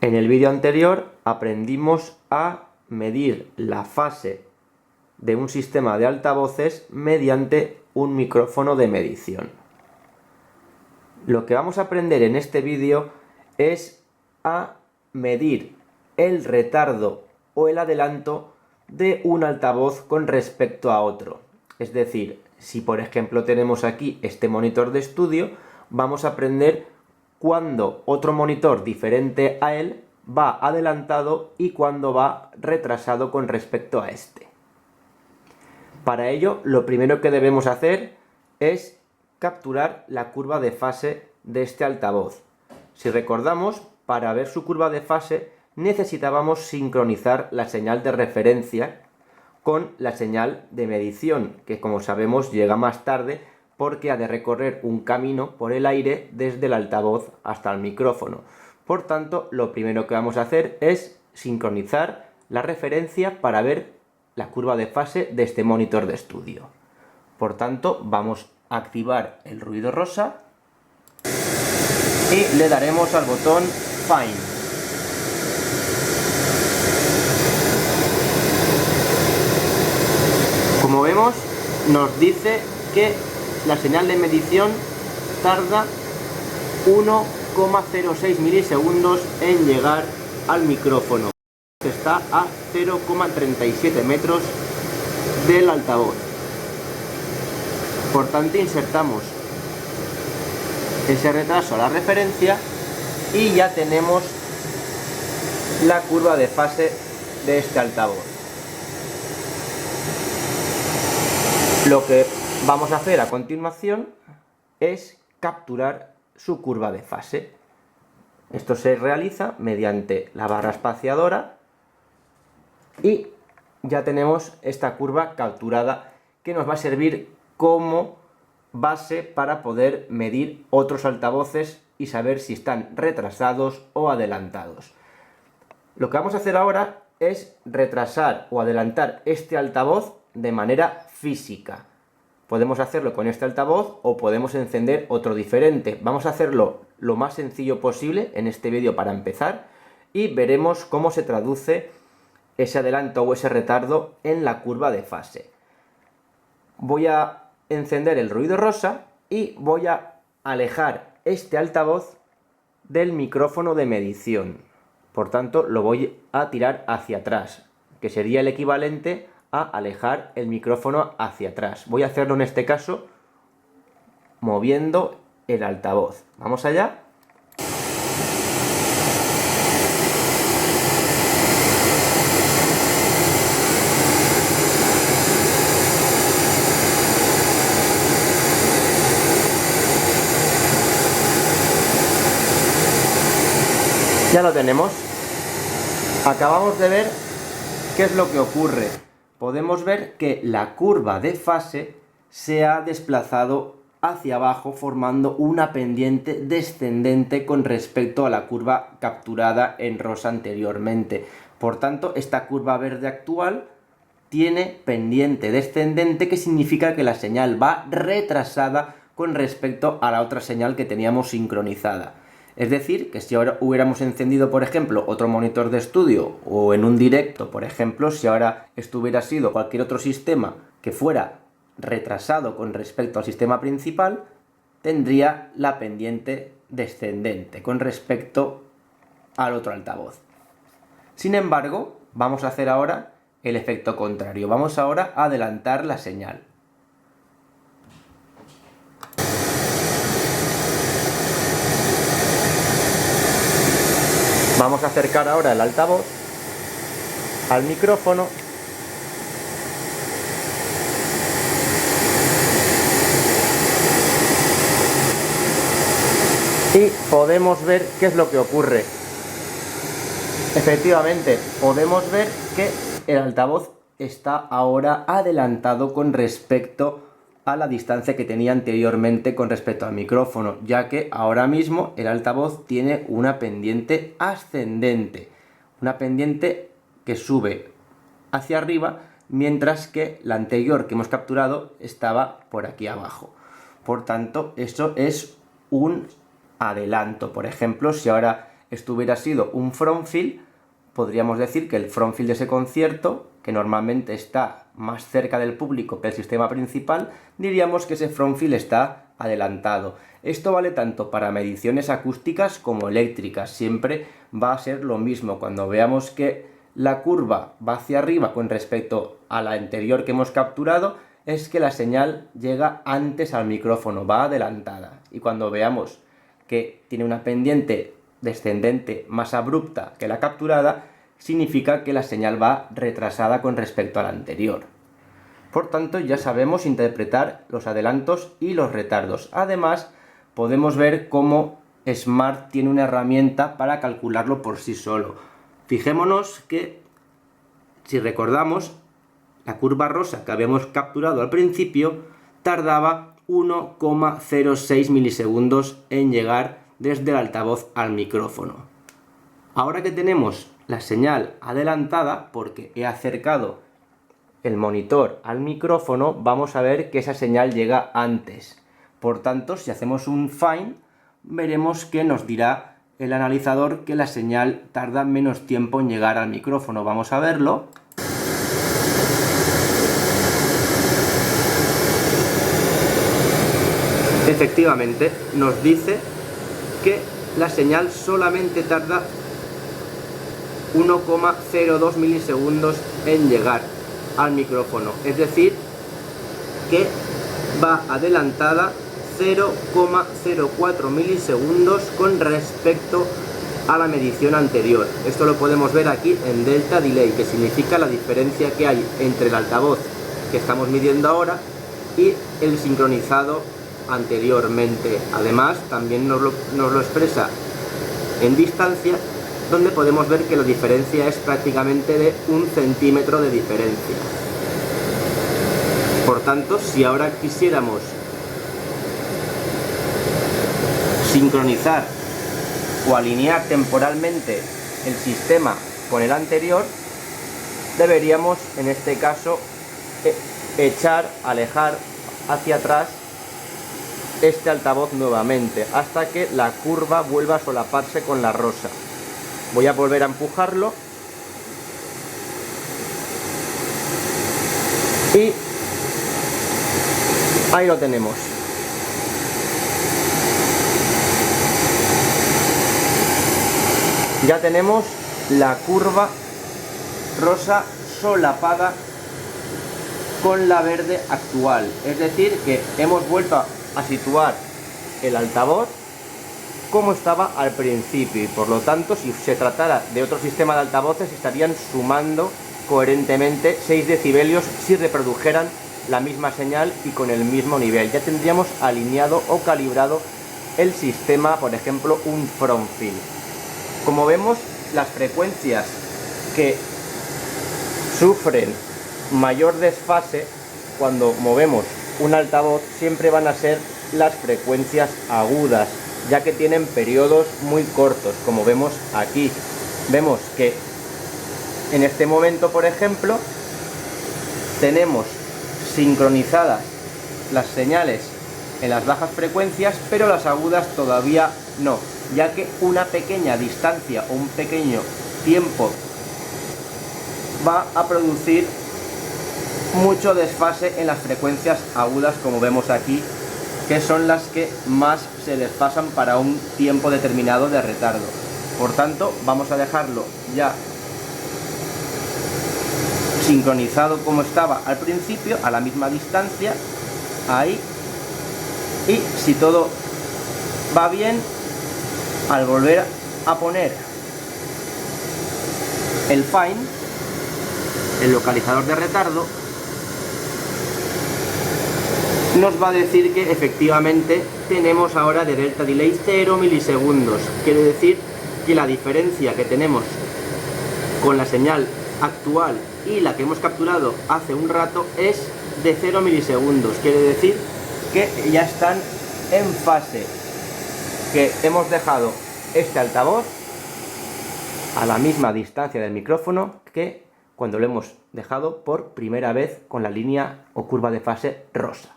En el vídeo anterior aprendimos a medir la fase de un sistema de altavoces mediante un micrófono de medición. Lo que vamos a aprender en este vídeo es a medir el retardo o el adelanto de un altavoz con respecto a otro. Es decir, si por ejemplo tenemos aquí este monitor de estudio, vamos a aprender cuándo otro monitor diferente a él va adelantado y cuándo va retrasado con respecto a este. Para ello, lo primero que debemos hacer es capturar la curva de fase de este altavoz. Si recordamos, para ver su curva de fase necesitábamos sincronizar la señal de referencia con la señal de medición, que como sabemos llega más tarde porque ha de recorrer un camino por el aire desde el altavoz hasta el micrófono. Por tanto, lo primero que vamos a hacer es sincronizar la referencia para ver la curva de fase de este monitor de estudio. Por tanto, vamos a activar el ruido rosa y le daremos al botón Find. Como vemos, nos dice que la señal de medición tarda 1,06 milisegundos en llegar al micrófono. Está a 0,37 metros del altavoz. Por tanto, insertamos ese retraso a la referencia y ya tenemos la curva de fase de este altavoz. Lo que vamos a hacer a continuación es capturar su curva de fase. Esto se realiza mediante la barra espaciadora y ya tenemos esta curva capturada que nos va a servir como base para poder medir otros altavoces y saber si están retrasados o adelantados. Lo que vamos a hacer ahora es retrasar o adelantar este altavoz de manera física. Podemos hacerlo con este altavoz o podemos encender otro diferente. Vamos a hacerlo lo más sencillo posible en este vídeo para empezar y veremos cómo se traduce ese adelanto o ese retardo en la curva de fase. Voy a encender el ruido rosa y voy a alejar este altavoz del micrófono de medición. Por tanto, lo voy a tirar hacia atrás, que sería el equivalente a alejar el micrófono hacia atrás. Voy a hacerlo en este caso moviendo el altavoz. Vamos allá. Ya lo tenemos. Acabamos de ver qué es lo que ocurre. Podemos ver que la curva de fase se ha desplazado hacia abajo formando una pendiente descendente con respecto a la curva capturada en rosa anteriormente. Por tanto, esta curva verde actual tiene pendiente descendente, que significa que la señal va retrasada con respecto a la otra señal que teníamos sincronizada. Es decir, que si ahora hubiéramos encendido, por ejemplo, otro monitor de estudio o en un directo, por ejemplo, si ahora esto hubiera sido cualquier otro sistema que fuera retrasado con respecto al sistema principal, tendría la pendiente descendente con respecto al otro altavoz. Sin embargo, vamos a hacer ahora el efecto contrario. Vamos ahora a adelantar la señal. Vamos a acercar ahora el altavoz al micrófono y podemos ver qué es lo que ocurre. Efectivamente, podemos ver que el altavoz está ahora adelantado con respecto a la distancia que tenía anteriormente con respecto al micrófono, ya que ahora mismo el altavoz tiene una pendiente ascendente, una pendiente que sube hacia arriba, mientras que la anterior que hemos capturado estaba por aquí abajo. Por tanto, eso es un adelanto. Por ejemplo, si ahora esto hubiera sido un front field, podríamos decir que el front field de ese concierto, que normalmente está más cerca del público que el sistema principal, diríamos que ese front field está adelantado. Esto vale tanto para mediciones acústicas como eléctricas, siempre va a ser lo mismo. Cuando veamos que la curva va hacia arriba con respecto a la anterior que hemos capturado, es que la señal llega antes al micrófono, va adelantada. Y cuando veamos que tiene una pendiente descendente más abrupta que la capturada, significa que la señal va retrasada con respecto a la anterior. Por tanto, ya sabemos interpretar los adelantos y los retardos. Además, podemos ver cómo Smart tiene una herramienta para calcularlo por sí solo. Fijémonos que, si recordamos, la curva rosa que habíamos capturado al principio tardaba 1,06 milisegundos en llegar desde el altavoz al micrófono. Ahora que tenemos la señal adelantada, porque he acercado el monitor al micrófono, vamos a ver que esa señal llega antes. Por tanto, si hacemos un find, veremos que nos dirá el analizador que la señal tarda menos tiempo en llegar al micrófono. Vamos a verlo. Efectivamente, nos dice que la señal solamente tarda 1,02 milisegundos en llegar al micrófono, es decir, que va adelantada 0,04 milisegundos con respecto a la medición anterior. Esto lo podemos ver aquí en delta delay, que significa la diferencia que hay entre el altavoz que estamos midiendo ahora y el sincronizado anteriormente. Además, también nos lo expresa en distancia, donde podemos ver que la diferencia es prácticamente de 1 centímetro de diferencia. Por tanto, si ahora quisiéramos sincronizar o alinear temporalmente el sistema con el anterior, deberíamos en este caso alejar hacia atrás este altavoz nuevamente hasta que la curva vuelva a solaparse con la rosa. Voy a volver a empujarlo y ahí lo tenemos. Ya tenemos la curva rosa solapada con la verde actual, es decir que hemos vuelto a situar el altavoz como estaba al principio, y por lo tanto, si se tratara de otro sistema de altavoces, estarían sumando coherentemente 6 decibelios si reprodujeran la misma señal y con el mismo nivel. Ya tendríamos alineado o calibrado el sistema, por ejemplo, un front field. Como vemos, las frecuencias que sufren mayor desfase cuando movemos un altavoz siempre van a ser las frecuencias agudas, ya que tienen periodos muy cortos, como vemos aquí. Vemos que en este momento, por ejemplo, tenemos sincronizadas las señales en las bajas frecuencias, pero las agudas todavía no, ya que una pequeña distancia o un pequeño tiempo va a producir mucho desfase en las frecuencias agudas, como vemos aquí, que son las que más se desfasan para un tiempo determinado de retardo. Por tanto, vamos a dejarlo ya sincronizado como estaba al principio, a la misma distancia, ahí, y si todo va bien, al volver a poner el find, el localizador de retardo, nos va a decir que efectivamente tenemos ahora de delta delay 0 milisegundos. Quiere decir que la diferencia que tenemos con la señal actual y la que hemos capturado hace un rato es de 0 milisegundos. Quiere decir que ya están en fase, que hemos dejado este altavoz a la misma distancia del micrófono que cuando lo hemos dejado por primera vez con la línea o curva de fase rosa.